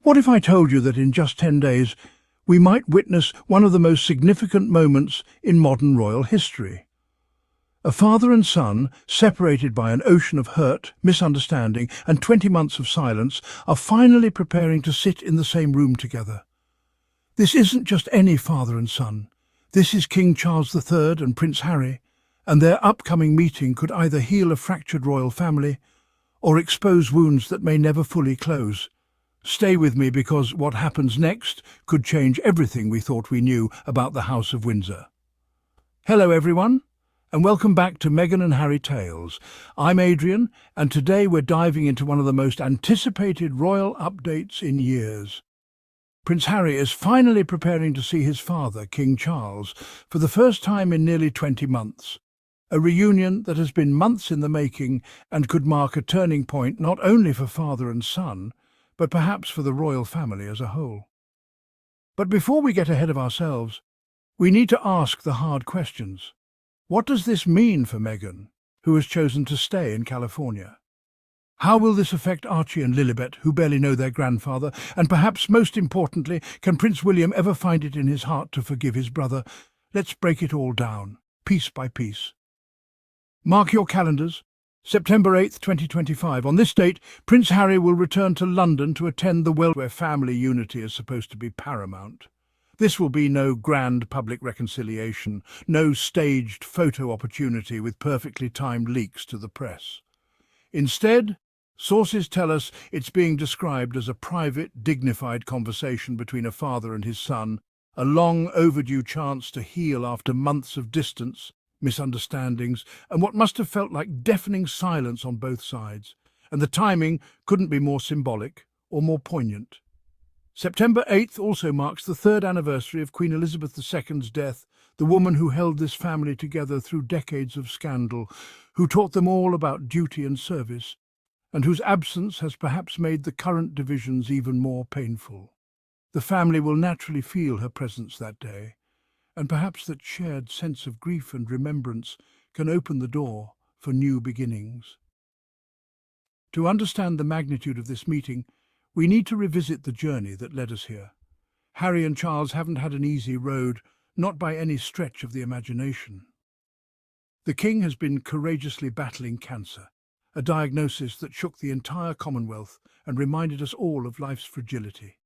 What if I told you that in just 10 days we might witness one of the most significant moments in modern royal history? A father and son, separated by an ocean of hurt, misunderstanding, and 20 months of silence, are finally preparing to sit in the same room together. This isn't just any father and son. This is King Charles III and Prince Harry, and their upcoming meeting could either heal a fractured royal family or expose wounds that may never fully close. Stay with me, because what happens next could change everything we thought we knew about the House of Windsor. Hello everyone, and welcome back to Meghan and Harry Tales. I'm Adrian, and today we're diving into one of the most anticipated royal updates in years. Prince Harry is finally preparing to see his father, King Charles, for the first time in nearly 20 months. A reunion that has been months in the making and could mark a turning point not only for father and son, but perhaps for the royal family as a whole. But before we get ahead of ourselves, we need to ask the hard questions. What does this mean for Meghan, who has chosen to stay in California? How will this affect Archie and Lilibet, who barely know their grandfather? And perhaps most importantly, can Prince William ever find it in his heart to forgive his brother? Let's break it all down, piece by piece. Mark your calendars. September 8th, 2025. On this date, Prince Harry will return to London to attend the where family unity is supposed to be paramount. This will be no grand public reconciliation, no staged photo opportunity with perfectly timed leaks to the press. Instead, sources tell us it's being described as a private, dignified conversation between a father and his son, a long overdue chance to heal after months of distance, misunderstandings, and what must have felt like deafening silence on both sides. And the timing couldn't be more symbolic or more poignant. September 8th also marks the third anniversary of Queen Elizabeth II's death, the woman who held this family together through decades of scandal, who taught them all about duty and service, and whose absence has perhaps made the current divisions even more painful. The family will naturally feel her presence that day, and perhaps that shared sense of grief and remembrance can open the door for new beginnings. To understand the magnitude of this meeting, we need to revisit the journey that led us here. Harry and Charles haven't had an easy road, not by any stretch of the imagination. The King has been courageously battling cancer, a diagnosis that shook the entire Commonwealth and reminded us all of life's fragility.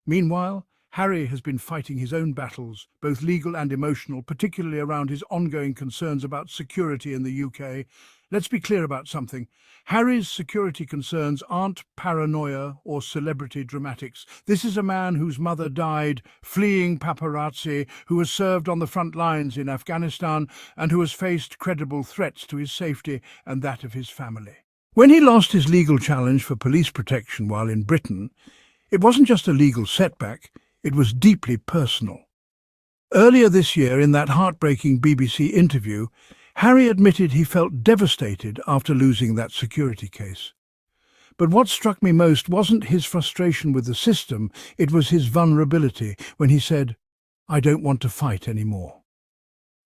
Meanwhile, Harry has been fighting his own battles, both legal and emotional, particularly around his ongoing concerns about security in the UK. Let's be clear about something. Harry's security concerns aren't paranoia or celebrity dramatics. This is a man whose mother died fleeing paparazzi, who has served on the front lines in Afghanistan, and who has faced credible threats to his safety and that of his family. When he lost his legal challenge for police protection while in Britain, it wasn't just a legal setback. It was deeply personal. Earlier this year, in that heartbreaking BBC interview, Harry admitted he felt devastated after losing that security case. But what struck me most wasn't his frustration with the system, it was his vulnerability when he said, "I don't want to fight anymore."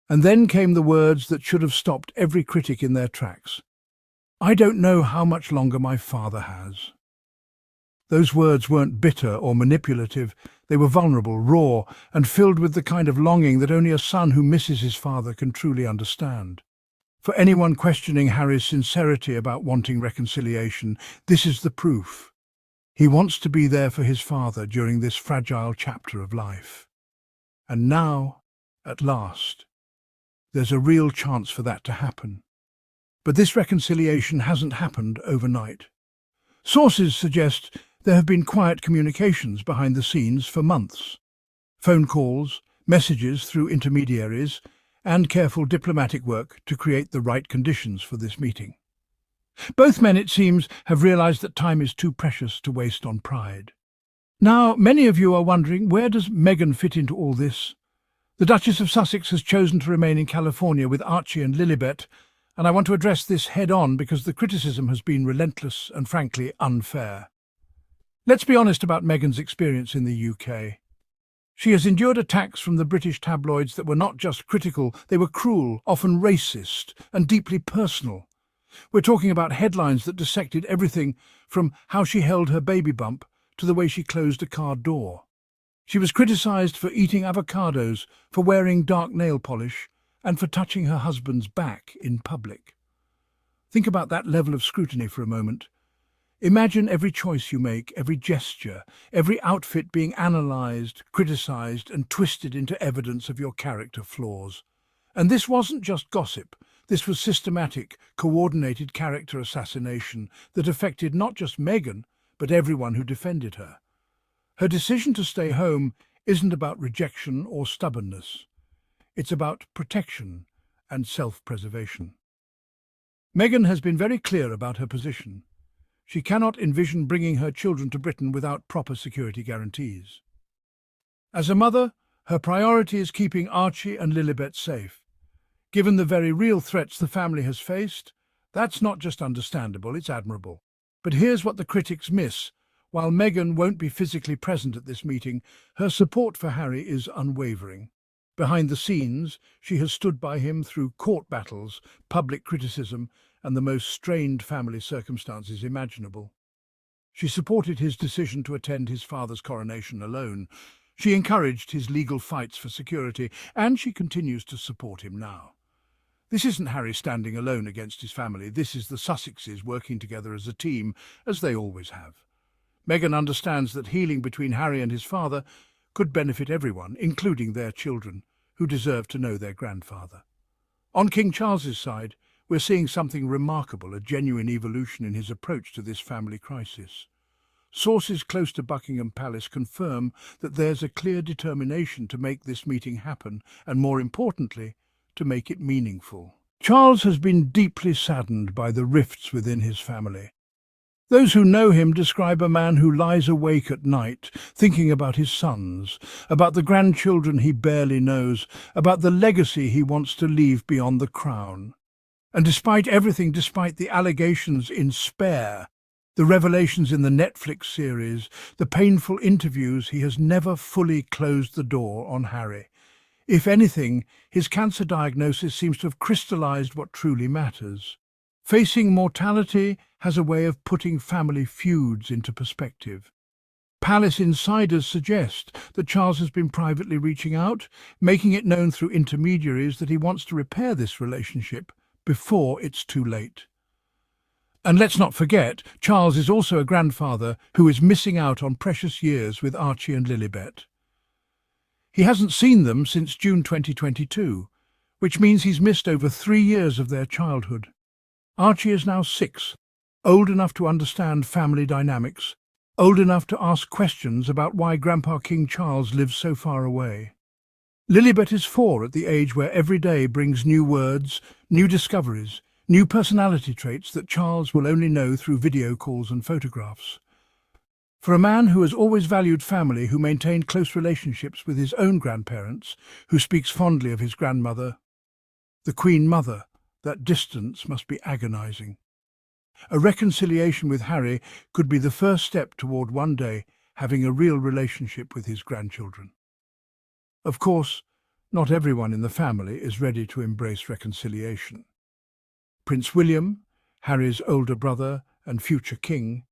And then came the words that should have stopped every critic in their tracks. "I don't know how much longer my father has." Those words weren't bitter or manipulative. They were vulnerable, raw, and filled with the kind of longing that only a son who misses his father can truly understand. For anyone questioning Harry's sincerity about wanting reconciliation, this is the proof. He wants to be there for his father during this fragile chapter of life. And now, at last, there's a real chance for that to happen. But this reconciliation hasn't happened overnight. Sources suggest there have been quiet communications behind the scenes for months. Phone calls, messages through intermediaries, and careful diplomatic work to create the right conditions for this meeting. Both men, it seems, have realized that time is too precious to waste on pride. Now, many of you are wondering, where does Meghan fit into all this? The Duchess of Sussex has chosen to remain in California with Archie and Lilibet, and I want to address this head-on because the criticism has been relentless and frankly unfair. Let's be honest about Meghan's experience in the UK. She has endured attacks from the British tabloids that were not just critical, they were cruel, often racist, and deeply personal. We're talking about headlines that dissected everything from how she held her baby bump to the way she closed a car door. She was criticised for eating avocados, for wearing dark nail polish, and for touching her husband's back in public. Think about that level of scrutiny for a moment. Imagine every choice you make, every gesture, every outfit being analysed, criticised, and twisted into evidence of your character flaws. And this wasn't just gossip. This was systematic, coordinated character assassination that affected not just Meghan, but everyone who defended her. Her decision to stay home isn't about rejection or stubbornness. It's about protection and self-preservation. Meghan has been very clear about her position. She cannot envision bringing her children to Britain without proper security guarantees. As a mother, her priority is keeping Archie and Lilibet safe. Given the very real threats the family has faced, that's not just understandable, it's admirable. But here's what the critics miss. While Meghan won't be physically present at this meeting, her support for Harry is unwavering. Behind the scenes, she has stood by him through court battles, public criticism, and the most strained family circumstances imaginable. She supported his decision to attend his father's coronation alone. She encouraged his legal fights for security, and she continues to support him now. This isn't Harry standing alone against his family. This is the Sussexes working together as a team, as they always have. Meghan understands that healing between Harry and his father could benefit everyone, including their children, who deserve to know their grandfather. On King Charles's side, we're seeing something remarkable, a genuine evolution in his approach to this family crisis. Sources close to Buckingham Palace confirm that there's a clear determination to make this meeting happen, and more importantly, to make it meaningful. Charles has been deeply saddened by the rifts within his family. Those who know him describe a man who lies awake at night, thinking about his sons, about the grandchildren he barely knows, about the legacy he wants to leave beyond the crown. And despite everything, despite the allegations in Spare, the revelations in the Netflix series, the painful interviews, he has never fully closed the door on Harry. If anything, his cancer diagnosis seems to have crystallized what truly matters. Facing mortality has a way of putting family feuds into perspective. Palace insiders suggest that Charles has been privately reaching out, making it known through intermediaries that he wants to repair this relationship before it's too late. And let's not forget, Charles is also a grandfather who is missing out on precious years with Archie and Lilibet. He hasn't seen them since June 2022, which means he's missed over 3 years of their childhood. Archie is now 6, old enough to understand family dynamics, old enough to ask questions about why Grandpa King Charles lives so far away. Lilibet is 4, at the age where every day brings new words, new discoveries, new personality traits that Charles will only know through video calls and photographs. For a man who has always valued family, who maintained close relationships with his own grandparents, who speaks fondly of his grandmother, the Queen Mother, that distance must be agonizing. A reconciliation with Harry could be the first step toward one day having a real relationship with his grandchildren. Of course, not everyone in the family is ready to embrace reconciliation. Prince William, Harry's older brother and future king,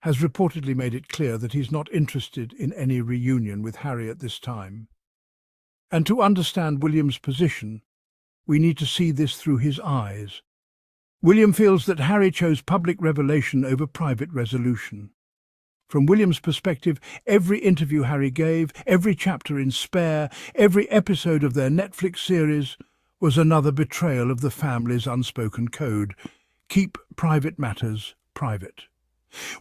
has reportedly made it clear that he's not interested in any reunion with Harry at this time. And to understand William's position, we need to see this through his eyes. William feels that Harry chose public revelation over private resolution. From William's perspective, every interview Harry gave, every chapter in Spare, every episode of their Netflix series was another betrayal of the family's unspoken code: keep private matters private.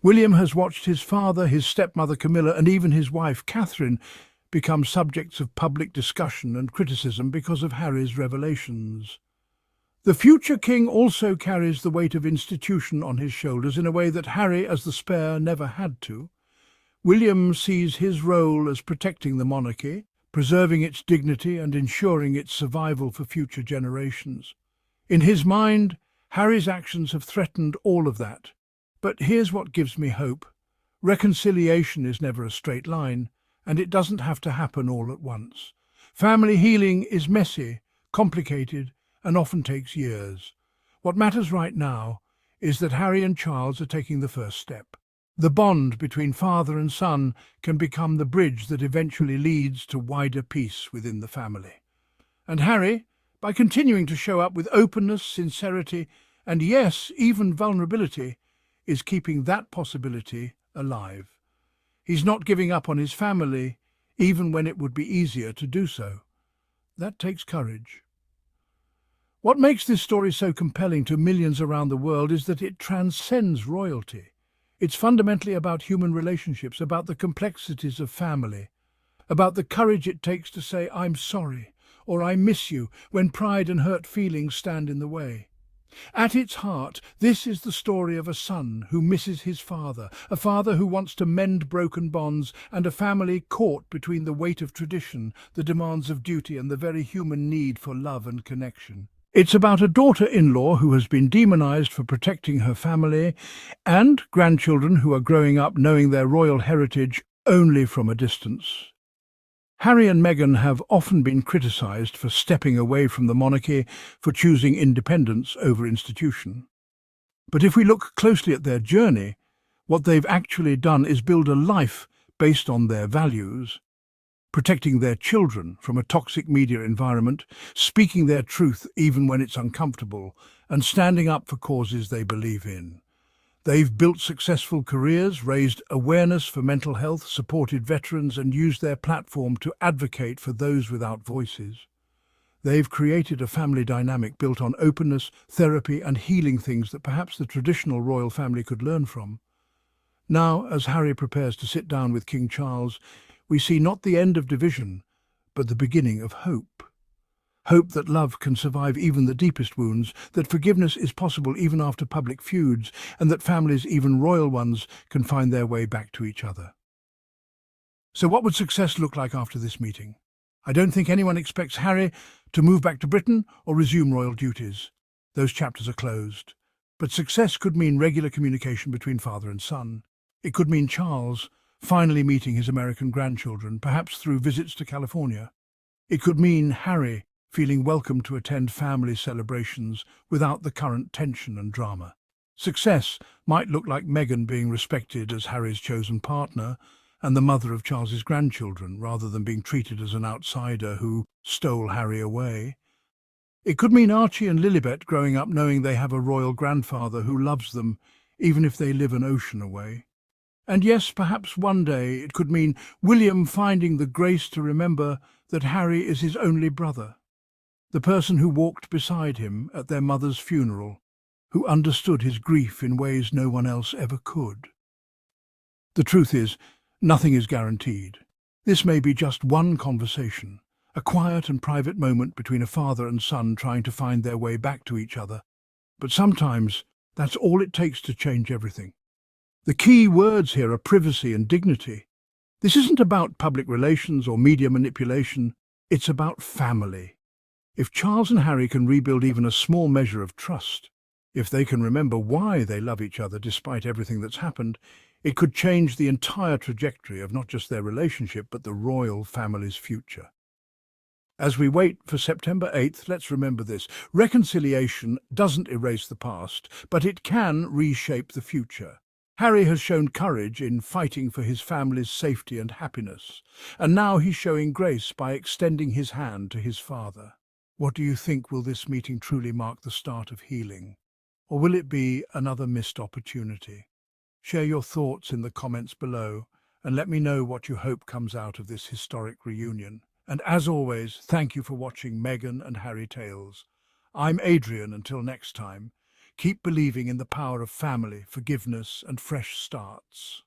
William has watched his father, his stepmother Camilla, and even his wife Catherine become subjects of public discussion and criticism because of Harry's revelations. The future king also carries the weight of institution on his shoulders in a way that Harry, as the Spare, never had to. William sees his role as protecting the monarchy, preserving its dignity and ensuring its survival for future generations. In his mind, Harry's actions have threatened all of that. But here's what gives me hope. Reconciliation is never a straight line, and it doesn't have to happen all at once. Family healing is messy, complicated, and often takes years. What matters right now is that Harry and Charles are taking the first step. The bond between father and son can become the bridge that eventually leads to wider peace within the family. And Harry, by continuing to show up with openness, sincerity, and yes, even vulnerability, is keeping that possibility alive. He's not giving up on his family, even when it would be easier to do so. That takes courage. What makes this story so compelling to millions around the world is that it transcends royalty. It's fundamentally about human relationships, about the complexities of family, about the courage it takes to say, "I'm sorry," or "I miss you," when pride and hurt feelings stand in the way. At its heart, this is the story of a son who misses his father, a father who wants to mend broken bonds, and a family caught between the weight of tradition, the demands of duty, and the very human need for love and connection. It's about a daughter-in-law who has been demonized for protecting her family, and grandchildren who are growing up knowing their royal heritage only from a distance. Harry and Meghan have often been criticised for stepping away from the monarchy, for choosing independence over institution. But if we look closely at their journey, what they've actually done is build a life based on their values, protecting their children from a toxic media environment, speaking their truth even when it's uncomfortable, and standing up for causes they believe in. They've built successful careers, raised awareness for mental health, supported veterans, and used their platform to advocate for those without voices. They've created a family dynamic built on openness, therapy, and healing, things that perhaps the traditional royal family could learn from. Now, as Harry prepares to sit down with King Charles, we see not the end of division, but the beginning of hope. Hope that love can survive even the deepest wounds, that forgiveness is possible even after public feuds, and that families, even royal ones, can find their way back to each other. So what would success look like after this meeting? I don't think anyone expects Harry to move back to Britain or resume royal duties. Those chapters are closed. But success could mean regular communication between father and son. It could mean Charles finally meeting his American grandchildren, perhaps through visits to California. It could mean Harry feeling welcome to attend family celebrations without the current tension and drama. Success might look like Meghan being respected as Harry's chosen partner and the mother of Charles's grandchildren, rather than being treated as an outsider who stole Harry away. It could mean Archie and Lilibet growing up knowing they have a royal grandfather who loves them, even if they live an ocean away. And yes, perhaps one day it could mean William finding the grace to remember that Harry is his only brother, the person who walked beside him at their mother's funeral, who understood his grief in ways no one else ever could. The truth is, nothing is guaranteed. This may be just one conversation, a quiet and private moment between a father and son trying to find their way back to each other. But sometimes that's all it takes to change everything. The key words here are privacy and dignity. This isn't about public relations or media manipulation, it's about family. If Charles and Harry can rebuild even a small measure of trust, if they can remember why they love each other despite everything that's happened, it could change the entire trajectory of not just their relationship, but the royal family's future. As we wait for September 8th, let's remember this. Reconciliation doesn't erase the past, but it can reshape the future. Harry has shown courage in fighting for his family's safety and happiness, and now he's showing grace by extending his hand to his father. What do you think? Will this meeting truly mark the start of healing? Or will it be another missed opportunity? Share your thoughts in the comments below and let me know what you hope comes out of this historic reunion. And as always, thank you for watching Meghan and Harry Tales. I'm Adrian. Until next time, keep believing in the power of family, forgiveness, and fresh starts.